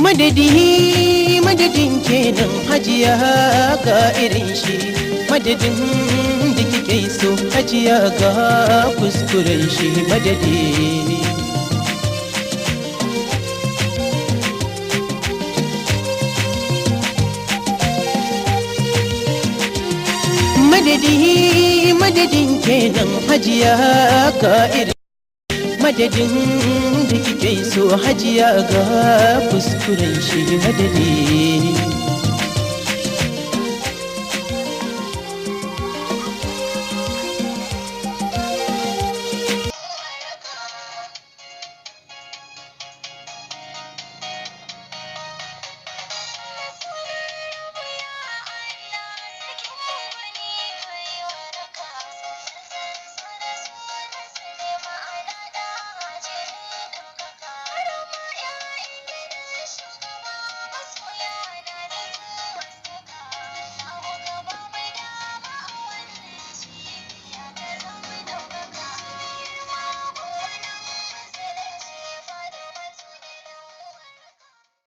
madadi madadin kenan hajiya ga irin shi madadin da kike so hajiya ga kuskuren shi madadi madadin kenan hajiya ga irin madadin da kike so hajiya ga kuskuren shi madadi